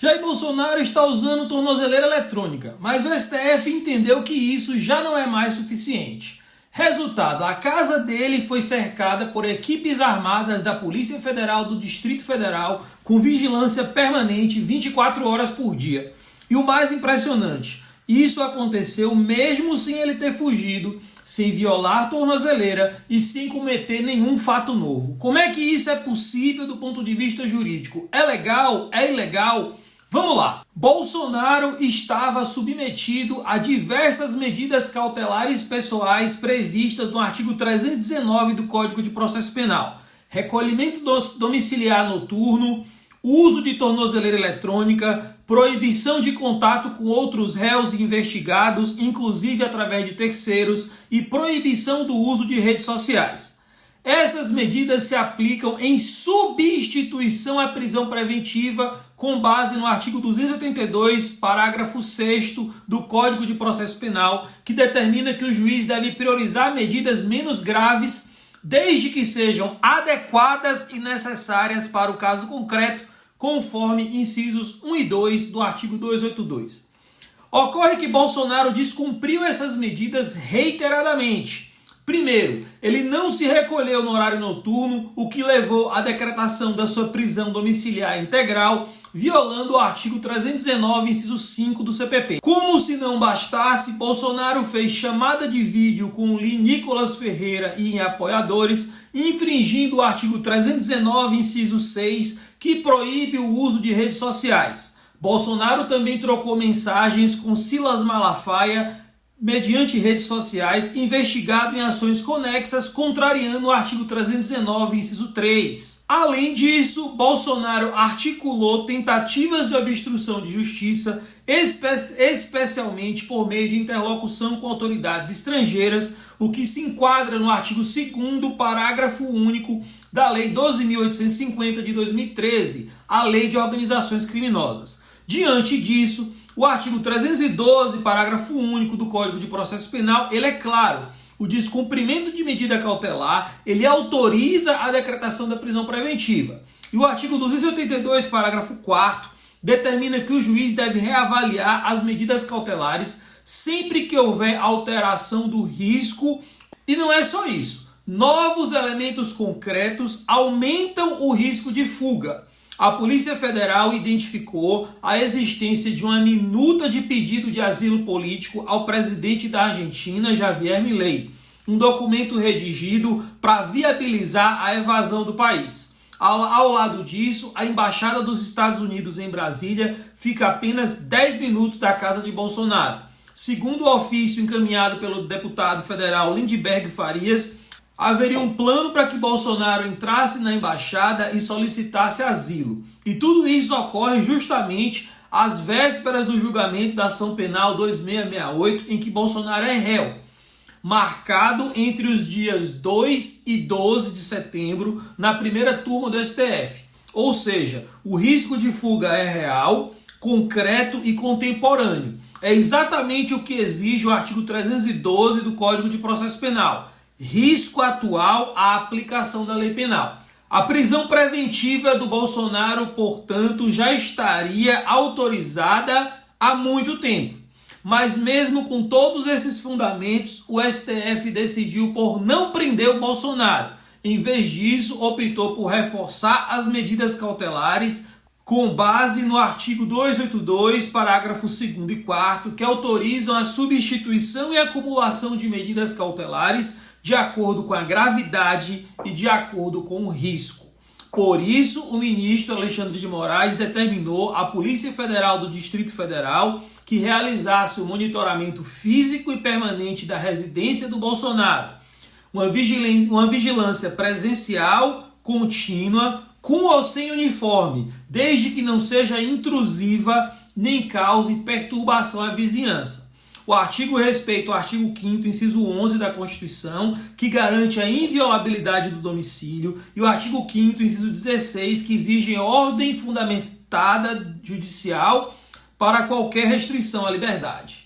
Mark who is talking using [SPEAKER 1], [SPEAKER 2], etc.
[SPEAKER 1] Jair Bolsonaro está usando tornozeleira eletrônica, mas o STF entendeu que isso já não é mais suficiente. Resultado, a casa dele foi cercada por equipes armadas da Polícia Federal do Distrito Federal com vigilância permanente 24 horas por dia. E o mais impressionante, isso aconteceu mesmo sem ele ter fugido, sem violar tornozeleira e sem cometer nenhum fato novo. Como é que isso é possível do ponto de vista jurídico? É legal? É ilegal? Vamos lá. Bolsonaro estava submetido a diversas medidas cautelares pessoais previstas no artigo 319 do Código de Processo Penal. Recolhimento domiciliar noturno, uso de tornozeleira eletrônica, proibição de contato com outros réus e investigados, inclusive através de terceiros, e proibição do uso de redes sociais. Essas medidas se aplicam em substituição à prisão preventiva com base no artigo 282, parágrafo 6º do Código de Processo Penal, que determina que o juiz deve priorizar medidas menos graves, desde que sejam adequadas e necessárias para o caso concreto, conforme incisos 1 e 2 do artigo 282. Ocorre que Bolsonaro descumpriu essas medidas reiteradamente. Primeiro, ele não se recolheu no horário noturno, o que levou à decretação da sua prisão domiciliar integral, violando o artigo 319, inciso 5 do CPP. Como se não bastasse, Bolsonaro fez chamada de vídeo com o Nicolas Ferreira e em apoiadores, infringindo o artigo 319, inciso 6, que proíbe o uso de redes sociais. Bolsonaro também trocou mensagens com Silas Malafaia, mediante redes sociais, investigado em ações conexas, contrariando o artigo 319, inciso 3. Além disso, Bolsonaro articulou tentativas de obstrução de justiça, especialmente por meio de interlocução com autoridades estrangeiras, o que se enquadra no artigo 2º, parágrafo único da Lei 12.850 de 2013, a Lei de Organizações Criminosas. Diante disso, o artigo 312, parágrafo único do Código de Processo Penal, ele é claro. O descumprimento de medida cautelar, ele autoriza a decretação da prisão preventiva. E o artigo 282, parágrafo 4º, determina que o juiz deve reavaliar as medidas cautelares sempre que houver alteração do risco. E não é só isso. Novos elementos concretos aumentam o risco de fuga. A Polícia Federal identificou a existência de uma minuta de pedido de asilo político ao presidente da Argentina, Javier Milei, um documento redigido para viabilizar a evasão do país. Ao lado disso, a Embaixada dos Estados Unidos em Brasília fica a apenas 10 minutos da casa de Bolsonaro. Segundo o ofício encaminhado pelo deputado federal Lindbergh Farias, haveria um plano para que Bolsonaro entrasse na embaixada e solicitasse asilo. E tudo isso ocorre justamente às vésperas do julgamento da ação penal 2668, em que Bolsonaro é réu, marcado entre os dias 2 e 12 de setembro, na primeira turma do STF. Ou seja, o risco de fuga é real, concreto e contemporâneo. É exatamente o que exige o artigo 312 do Código de Processo Penal. Risco atual à aplicação da lei penal. A prisão preventiva do Bolsonaro, portanto, já estaria autorizada há muito tempo. Mas mesmo com todos esses fundamentos, o STF decidiu por não prender o Bolsonaro. Em vez disso, optou por reforçar as medidas cautelares com base no artigo 282, parágrafo 2º e 4º, que autorizam a substituição e acumulação de medidas cautelares de acordo com a gravidade e de acordo com o risco. Por isso, o ministro Alexandre de Moraes determinou à Polícia Federal do Distrito Federal que realizasse o monitoramento físico e permanente da residência do Bolsonaro, uma vigilância presencial contínua, com ou sem uniforme, desde que não seja intrusiva nem cause perturbação à vizinhança. O artigo respeita o artigo 5º, inciso 11 da Constituição, que garante a inviolabilidade do domicílio, e o artigo 5º, inciso 16, que exige ordem fundamentada judicial para qualquer restrição à liberdade.